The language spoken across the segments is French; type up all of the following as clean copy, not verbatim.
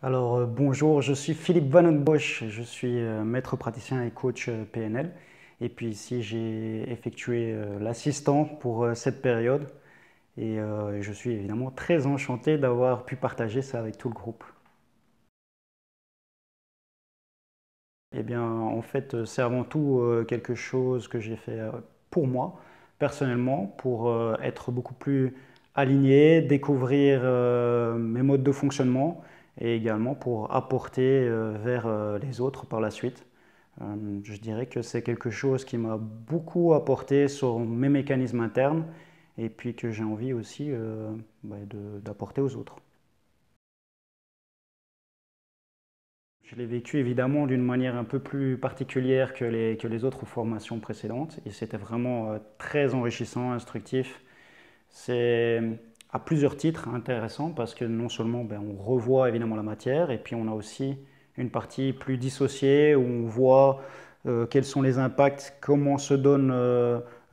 Bonjour, je suis Philippe Van Bosch, je suis maître praticien et coach PNL. Et puis ici, j'ai effectué l'assistant pour cette période et je suis évidemment très enchanté d'avoir pu partager ça avec tout le groupe. Eh bien, en fait, c'est avant tout quelque chose que j'ai fait pour moi, personnellement, pour être beaucoup plus aligné, découvrir mes modes de fonctionnement et également pour apporter vers les autres par la suite. Je dirais que c'est quelque chose qui m'a beaucoup apporté sur mes mécanismes internes et puis que j'ai envie aussi d'apporter aux autres. Je l'ai vécu évidemment d'une manière un peu plus particulière que les autres formations précédentes et c'était vraiment très enrichissant, instructif. C'est à plusieurs titres intéressant parce que non seulement on revoit évidemment la matière et puis on a aussi une partie plus dissociée où on voit quels sont les impacts, comment se donne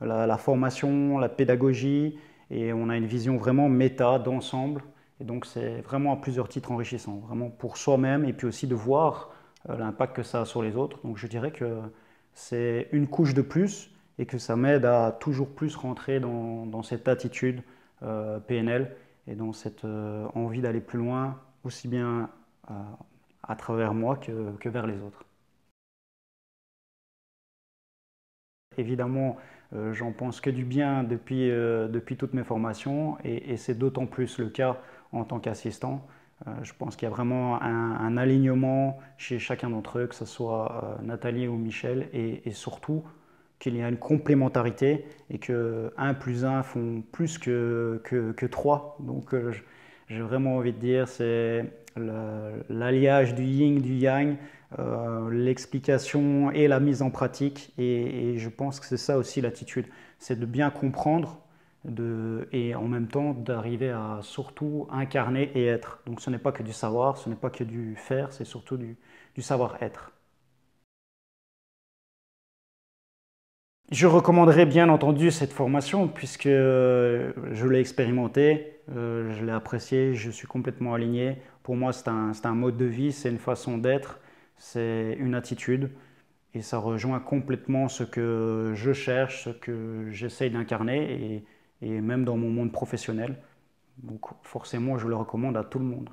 la formation, la pédagogie et on a une vision vraiment méta d'ensemble. Et donc c'est vraiment à plusieurs titres enrichissant, vraiment pour soi-même et puis aussi de voir l'impact que ça a sur les autres. Donc je dirais que c'est une couche de plus et que ça m'aide à toujours plus rentrer dans cette attitude PNL et dans cette envie d'aller plus loin, aussi bien euh, à travers moi que vers les autres. Évidemment, j'en pense que du bien depuis toutes mes formations et c'est d'autant plus le cas en tant qu'assistant. Je pense qu'il y a vraiment un alignement chez chacun d'entre eux, que ce soit Nathalie ou Michel, et surtout qu'il y a une complémentarité et que 1 plus 1 font plus que 3. Donc j'ai vraiment envie de dire, c'est l'alliage du yin, du yang, l'explication et la mise en pratique. Et je pense que c'est ça aussi l'attitude, c'est de bien comprendre et en même temps d'arriver à surtout incarner et être. Donc ce n'est pas que du savoir, ce n'est pas que du faire, c'est surtout du savoir-être. Je recommanderais bien entendu cette formation puisque je l'ai expérimenté, je l'ai apprécié, je suis complètement aligné. Pour moi, c'est un mode de vie, c'est une façon d'être, c'est une attitude et ça rejoint complètement ce que je cherche, ce que j'essaye d'incarner et même dans mon monde professionnel. Donc forcément, je le recommande à tout le monde.